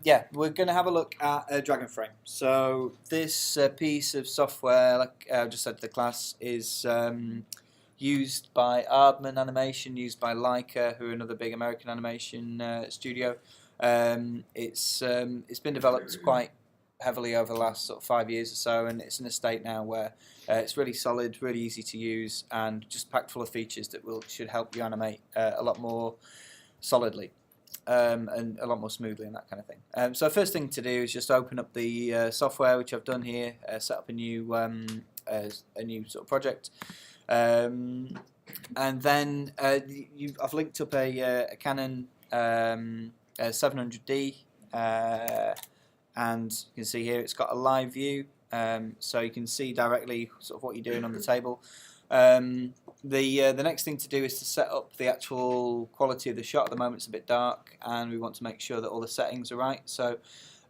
Yeah, we're going to have a look at Dragonframe. So this piece of software, like I just said to the class, is used by Aardman Animation, used by Leica, who are another big American animation studio. It's been developed quite heavily over the last sort of 5 years or so, and it's in a state now where it's really solid, really easy to use, and just packed full of features that should help you animate a lot more solidly. And a lot more smoothly and that kind of thing. So first thing to do is just open up the software, which I've done here, set up a new sort of project, and then I've linked up a Canon 700D, and you can see here it's got a live view, so you can see directly sort of what you're doing on the table. The next thing to do is to set up the actual quality of the shot. At the moment it's a bit dark, and we want to make sure that all the settings are right. So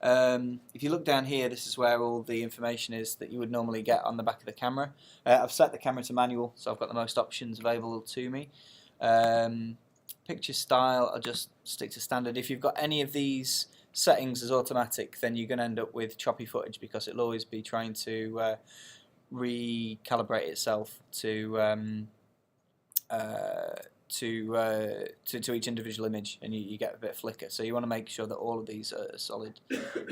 if you look down here, this is where all the information is that you would normally get on the back of the camera. I've set the camera to manual, so I've got the most options available to me. Picture style, I'll just stick to standard. If you've got any of these settings as automatic, then you're going to end up with choppy footage, because it'll always be trying to recalibrate itself to each individual image, and you get a bit of flicker. So you want to make sure that all of these are solid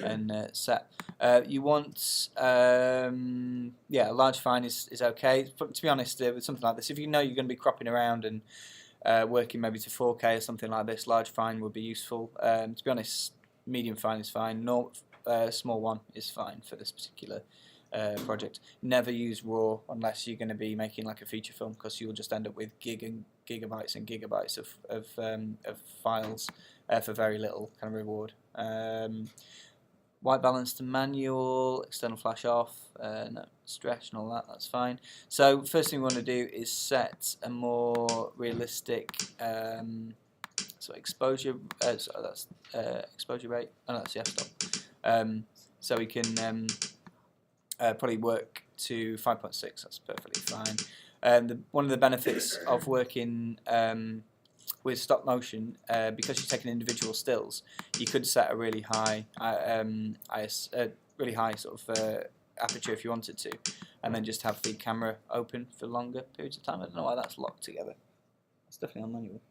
and set. You want a large fine is okay. But to be honest, with something like this, if you know you're going to be cropping around and working maybe to 4K or something like this, large fine would be useful. To be honest, medium fine is fine. No, small one is fine for this particular project. Never use RAW unless you're going to be making like a feature film, because you'll just end up with gigabytes and gigabytes of files for very little kind of reward. White balance to manual, external flash off, no stretch and all that, that's fine. So first thing we want to do is set a more realistic exposure, so that's exposure rate, and that's the f-stop. So we can probably work to 5.6, that's perfectly fine. One of the benefits of working with stop motion, because you're taking individual stills, you could set a really high, sort of aperture if you wanted to, and then just have the camera open for longer periods of time. I don't know why that's locked together. It's definitely on manual.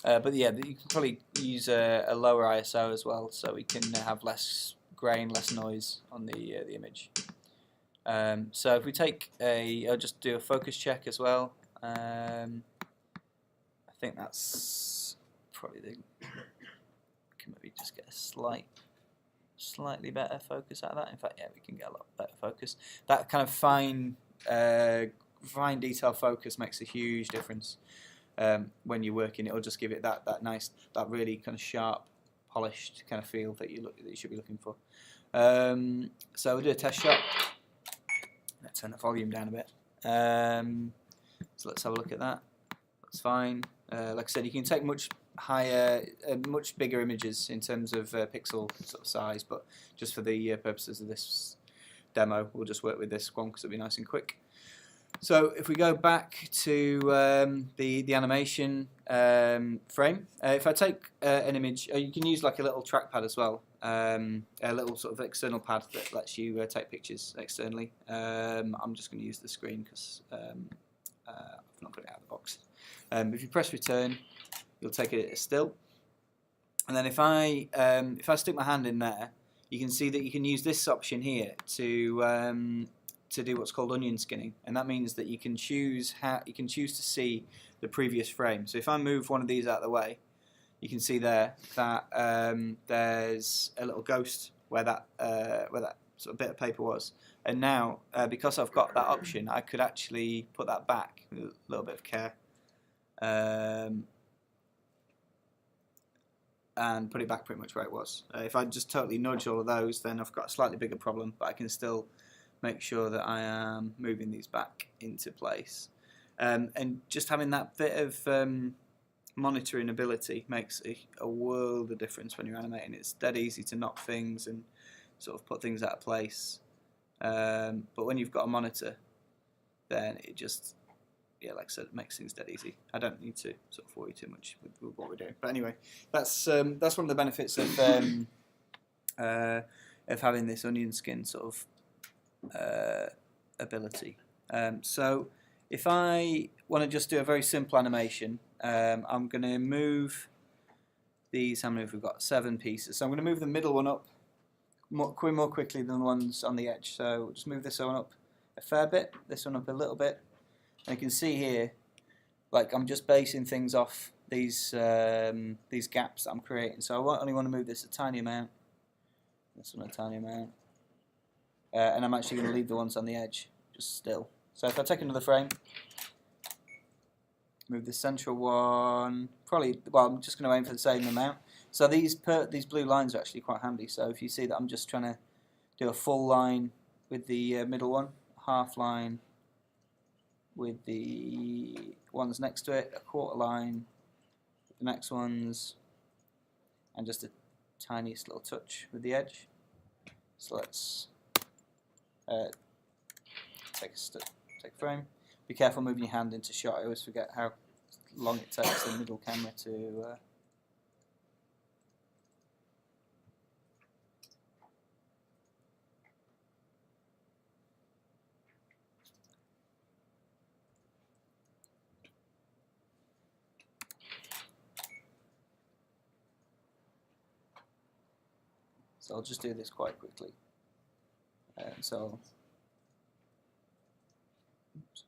But yeah, you can probably use a lower ISO as well, so we can have less grain, less noise on the image. So if we take I'll just do a focus check as well. I think that's probably can maybe just get a slightly better focus out of that. In fact, yeah, we can get a lot better focus. That kind of fine detail focus makes a huge difference. When you're working, it'll just give it that nice, that really kind of sharp, polished kind of feel that you should be looking for. So we'll do a test shot. Let's turn the volume down a bit. So let's have a look at that. That's fine. Like I said, you can take much higher, much bigger images in terms of pixel sort of size, but just for the purposes of this demo, we'll just work with this one because it'll be nice and quick. So if we go back to the animation frame, if I take an image, you can use like a little trackpad as well, a little sort of external pad that lets you take pictures externally. I'm just going to use the screen because I've not got it out of the box. If you press return, you'll take it a still, and then if I stick my hand in there, you can see that you can use this option here to do what's called onion skinning, and that means that you can choose to see the previous frame. So if I move one of these out of the way, you can see there that there's a little ghost where that sort of bit of paper was, and now because I've got that option, I could actually put that back with a little bit of care, and put it back pretty much where it was. If I just totally nudge all of those, then I've got a slightly bigger problem, but I can still make sure that I am moving these back into place. And just having that bit of monitoring ability makes a world of difference when you're animating. It's dead easy to knock things and sort of put things out of place. But when you've got a monitor, then it just yeah, like I said, it makes things dead easy. I don't need to sort of worry too much with what we're doing. But anyway, that's one of the benefits of having this onion skin sort of ability. So if I want to just do a very simple animation, I'm going to move these. How many have we got? 7 pieces. So I'm going to move the middle one up more quickly than the ones on the edge. So just move this one up a fair bit, this one up a little bit. And you can see here, like I'm just basing things off these gaps that I'm creating. So I only want to move this a tiny amount, this one a tiny amount, and I'm actually going to leave the ones on the edge just still. So if I take another frame, move the central one, probably, well, I'm just going to aim for the same amount. So these blue lines are actually quite handy. So if you see that I'm just trying to do a full line with the middle one, half line with the ones next to it, a quarter line with the next ones, and just a tiniest little touch with the edge. So let's take a frame. Be careful moving your hand into shot. I always forget how long it takes the middle camera to so I'll just do this quite quickly. So oops.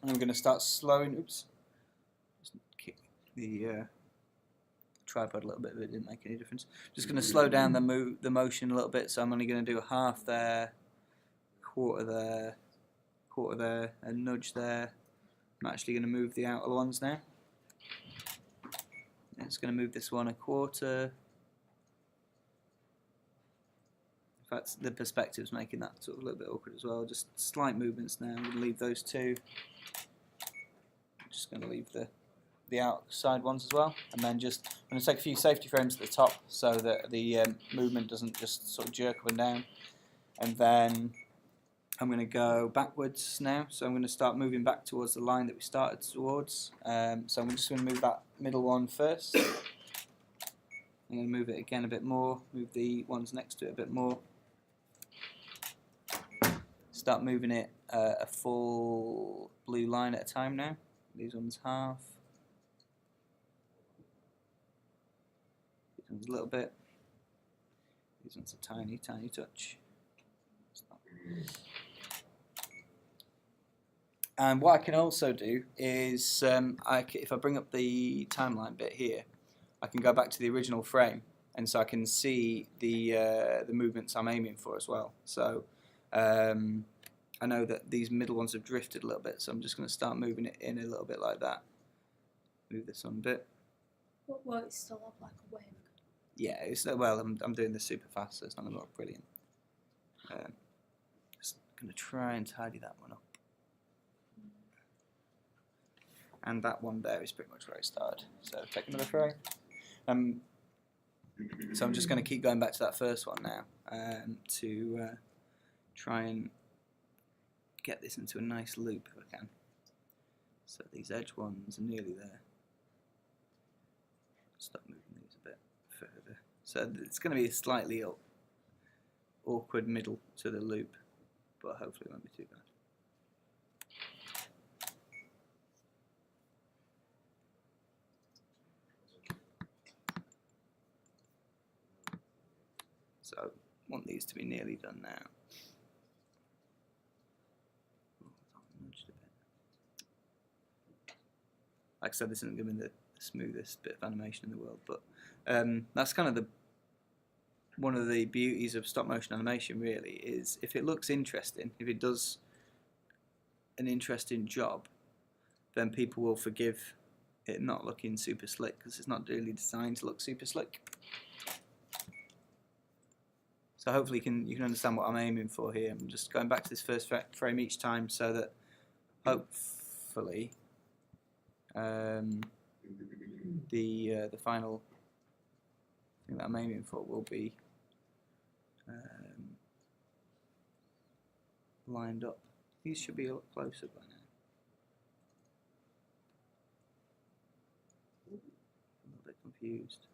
And I'm going to start slowing. Oops. Just kick the tripod a little bit, but it didn't make any difference. Just going to slow down the motion a little bit. So I'm only going to do a half there, quarter there, a nudge there. I'm actually going to move the outer ones now. It's going to move this one a quarter. In fact, the perspective's making that sort of a little bit awkward as well. Just slight movements now. I'm going to leave those 2. I'm just going to leave the outside ones as well, and then I'm going to take a few safety frames at the top so that the movement doesn't just sort of jerk up and down. And then I'm going to go backwards now, so I'm going to start moving back towards the line that we started towards. So I'm just going to move that middle one first. I'm going to move it again a bit more, move the ones next to it a bit more. Start moving it a full blue line at a time now. These ones half. These ones a little bit. These ones a tiny, tiny touch. And what I can also do is, if I bring up the timeline bit here, I can go back to the original frame, and so I can see the movements I'm aiming for as well. So I know that these middle ones have drifted a little bit, so I'm just going to start moving it in a little bit like that. Move this on a bit. Well, it's still up like a wave. Yeah, well, I'm doing this super fast, so it's not going to look brilliant. Just going to try and tidy that one up. And that one there is pretty much where I started. So take another frame. So I'm just going to keep going back to that first one now to try and get this into a nice loop if I can. So these edge ones are nearly there. Stop moving these a bit further. So it's going to be a slightly awkward middle to the loop, but hopefully it won't be too bad. So I want these to be nearly done now. Like I said, this isn't going to be the smoothest bit of animation in the world, but that's kind of one of the beauties of stop motion animation, really, is if it looks interesting, if it does an interesting job, then people will forgive it not looking super slick, because it's not really designed to look super slick. So hopefully you can understand what I'm aiming for here. I'm just going back to this first frame each time so that hopefully the final thing that I'm aiming for will be lined up. These should be a lot closer by now. A little bit confused.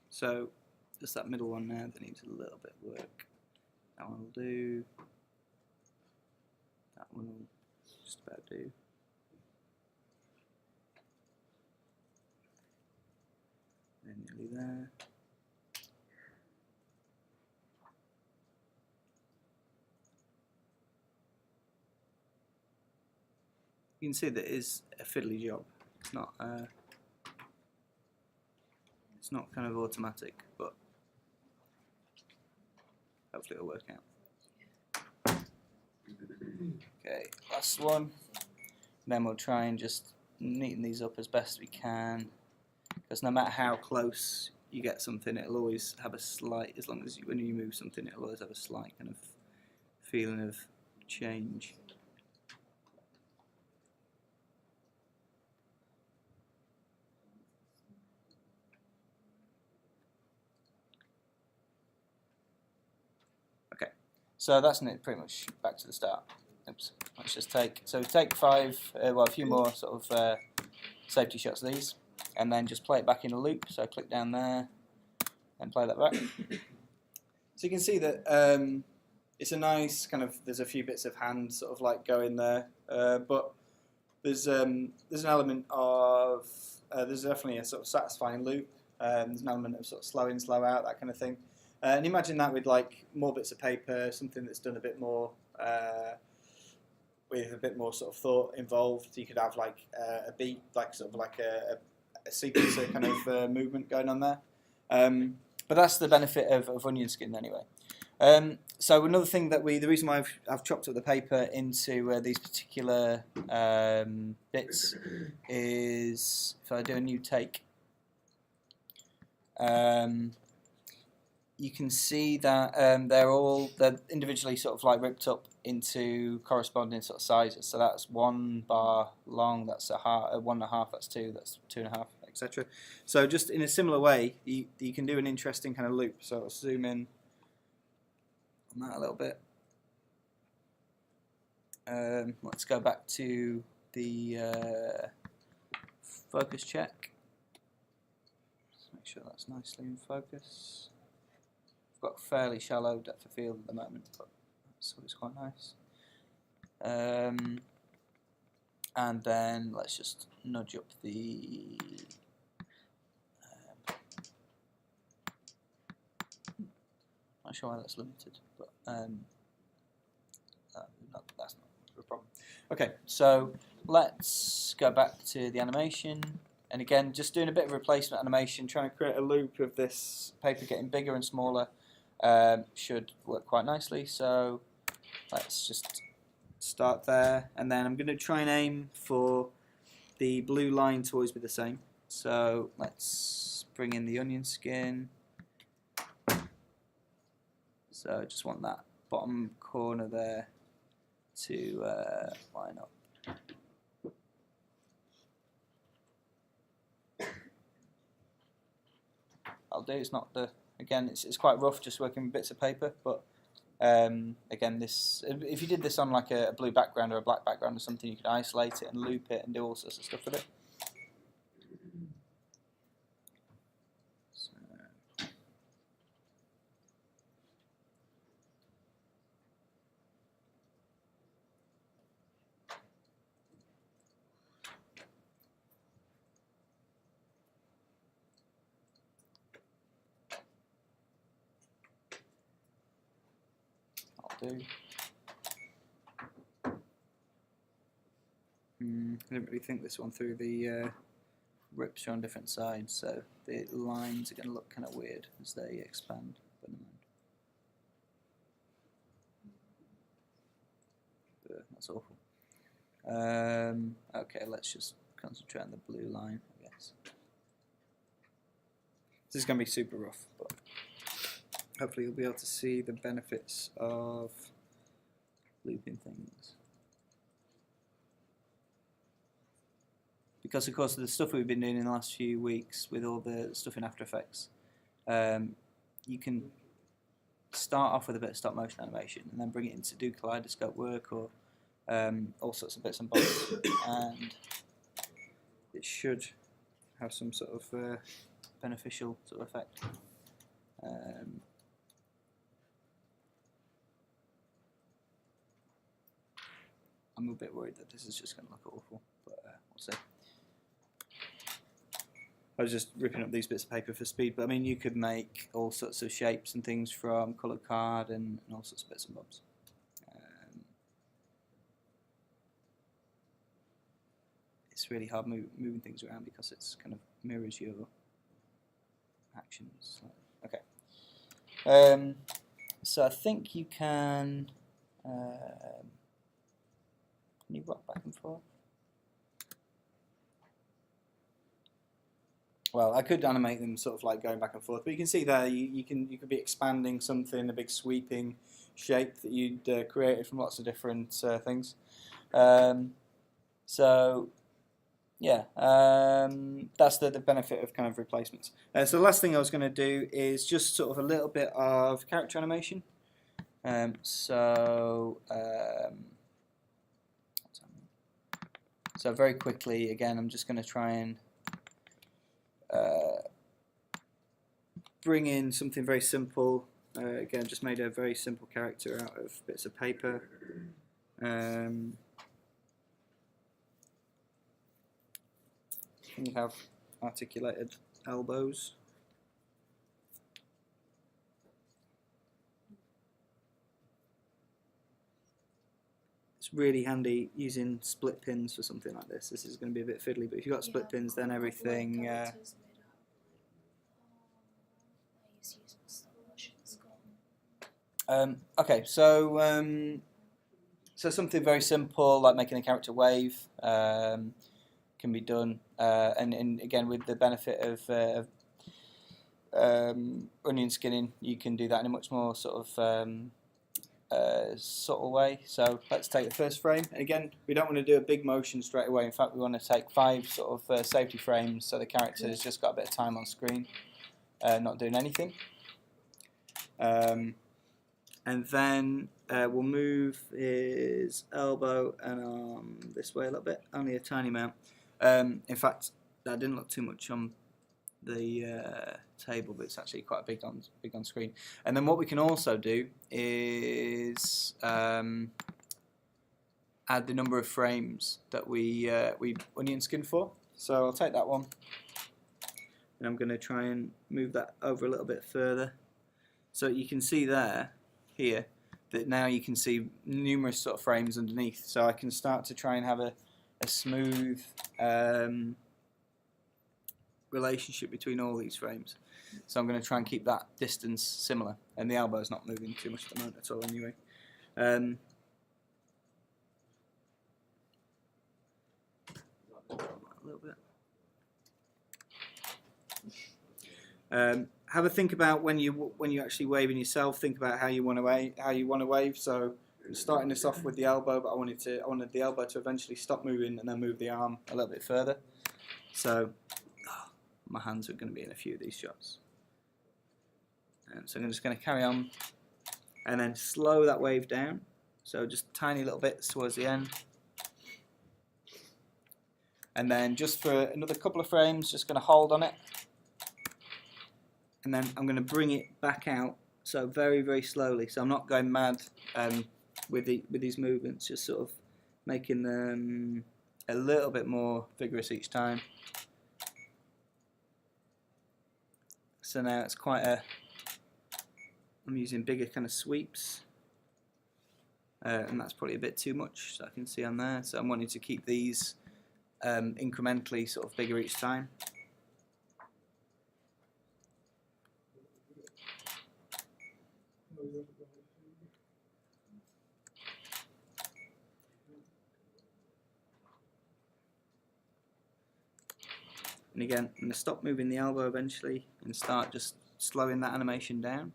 So just that middle one there that needs a little bit of work. That one will do. That one will just about do. They're nearly there. You can see that it is a fiddly job. It's not kind of automatic, but hopefully it'll work out. Okay, last one. Then we'll try and just neaten these up as best we can, because no matter how close you get something, it'll always have a slight, as long as when you move something, it'll always have a slight kind of feeling of change. Okay, so that's pretty much back to the start. Oops. Let's just take 5, well, a few more sort of safety shots of these, and then just play it back in a loop. So click down there and play that back. So you can see that it's a nice kind of, there's a few bits of hand sort of like going there, but there's an element of, there's definitely a sort of satisfying loop. There's an element of sort of slow in, slow out, that kind of thing. And imagine that with like more bits of paper, something that's done a bit more, with a bit more sort of thought involved. You could have like a beat, like sort of like a sequencer kind of movement going on there. But that's the benefit of onion skin anyway. So another thing that the reason why I've chopped up the paper into these particular bits is if I do a new take, you can see that they're individually sort of like ripped up into corresponding sort of sizes. So that's 1 bar long, that's 1.5, that's 2, that's 2.5, etc. So just in a similar way, you can do an interesting kind of loop. So I'll zoom in on that a little bit. Let's go back to the focus check. Let's make sure that's nicely in focus. I've got fairly shallow depth of field at the moment, but that's always quite nice. And then let's just nudge up the not sure why that's limited, but that's not a problem. Okay, so let's go back to the animation, and again, just doing a bit of replacement animation, trying to create a loop of this paper getting bigger and smaller should work quite nicely. So let's just start there, and then I'm going to try and aim for the blue line to always be the same. So let's bring in the onion skin. So I just want that bottom corner there to line up. I'll do. It's not again. It's quite rough, just working with bits of paper. But again, this if you did this on like a blue background or a black background or something, you could isolate it and loop it and do all sorts of stuff with it. Do. I didn't really think this one through. The rips are on different sides, so the lines are going to look kind of weird as they expand. That's awful. Okay, let's just concentrate on the blue line, I guess. This is going to be super rough, but hopefully you'll be able to see the benefits of looping things. Because of course the stuff we've been doing in the last few weeks with all the stuff in After Effects, you can start off with a bit of stop motion animation and then bring it in to do kaleidoscope work or all sorts of bits and bobs, and it should have some sort of beneficial sort of effect. I'm a bit worried that this is just going to look awful, but we'll see. I was just ripping up these bits of paper for speed, but I mean you could make all sorts of shapes and things from coloured card and all sorts of bits and bobs. It's really hard moving things around because it's kind of mirrors your actions. Okay. So I think you can you rock back and forth? Well, I could animate them sort of like going back and forth, but you can see there you could be expanding something, a big sweeping shape that you'd created from lots of different things. So yeah, that's the benefit of kind of replacements. So the last thing I was going to do is just sort of a little bit of character animation. So very quickly, again, I'm just going to try and bring in something very simple. Again, just made a very simple character out of bits of paper. You have articulated elbows. It's really handy using split pins for something like this. This is going to be a bit fiddly, but if you've got split pins, then everything. Okay, so something very simple like making a character wave can be done, and again with the benefit of onion skinning, you can do that in a much more sort of subtle way. So let's take the first frame. Again, we don't want to do a big motion straight away. In fact, we want to take 5 sort of safety frames so the character has just got a bit of time on screen, not doing anything. And then we'll move his elbow and arm this way a little bit, only a tiny amount. In fact, that didn't look too much on the table, but it's actually quite big on screen. And then what we can also do is add the number of frames that we onion skin for. So I'll take that one, and I'm going to try and move that over a little bit further. So you can see here that now you can see numerous sort of frames underneath. So I can start to try and have a smooth relationship between all these frames. So I'm going to try and keep that distance similar, and the elbow's not moving too much at the moment at all anyway. A little bit. Have a think about when you actually waving yourself. Think about how you want to wave. So I'm starting this off with the elbow, but I wanted the elbow to eventually stop moving and then move the arm a little bit further. So my hands are going to be in a few of these shots. So I'm just going to carry on and then slow that wave down. So just tiny little bits towards the end. And then just for another couple of frames, just going to hold on it. And then I'm going to bring it back out, so very, very slowly. So I'm not going mad with these movements, just sort of making them a little bit more vigorous each time. So now it's quite I'm using bigger kind of sweeps, and that's probably a bit too much, so I can see on there. So I'm wanting to keep these incrementally sort of bigger each time. And again, I'm going to stop moving the elbow eventually and start just slowing that animation down.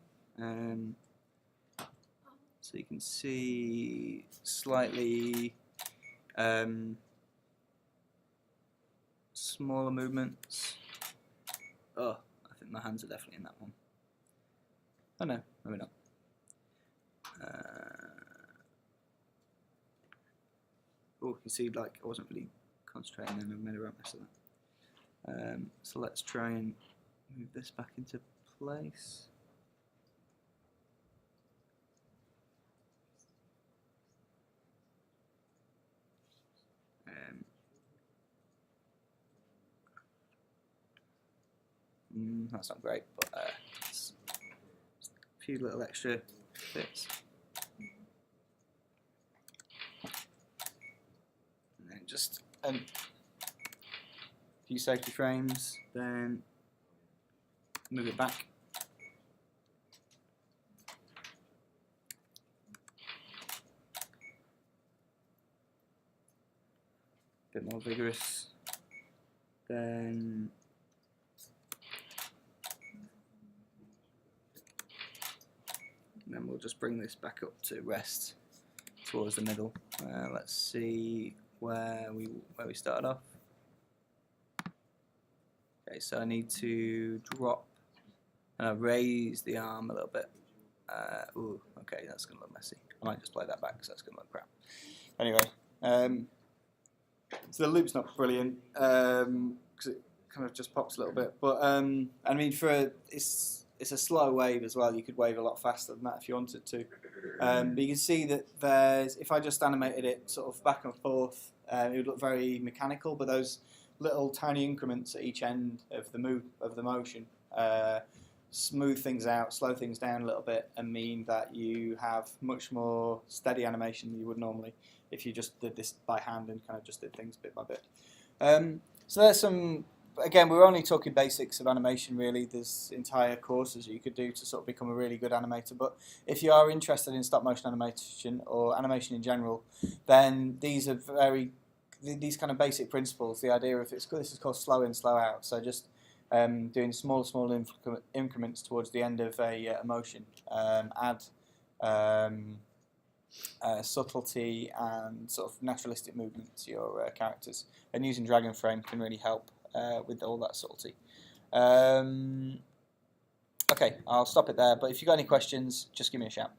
So you can see slightly smaller movements. Oh, I think my hands are definitely in that one. Oh no, maybe not. Oh, you can see like I wasn't really concentrating and I made a right mess of that. So let's try and move this back into place. That's not great, but it's a few little extra bits. And then just a few safety frames, then move it back. A bit more vigorous. Then we'll just bring this back up to rest towards the middle. Let's see where we started off. Okay, so I need to drop and raise the arm a little bit. Ooh, okay, that's going to look messy. I might just play that back because that's going to look crap. Anyway, so the loop's not brilliant because it kind of just pops a little bit. But I mean, it's a slow wave as well. You could wave a lot faster than that if you wanted to. But you can see that if I just animated it sort of back and forth, it would look very mechanical. But those little tiny increments at each end of the motion smooth things out, slow things down a little bit, and mean that you have much more steady animation than you would normally if you just did this by hand and kind of just did things bit by bit. So there's some. Again, we're only talking basics of animation really. There's entire courses you could do to sort of become a really good animator. But if you are interested in stop motion animation or animation in general, then these kind of basic principles. The idea of this is called slow in, slow out. So just doing small increments towards the end of a motion. Add subtlety and sort of naturalistic movement to your characters. And using Dragonframe can really help with all that subtlety. Okay, I'll stop it there, but if you've got any questions, just give me a shout.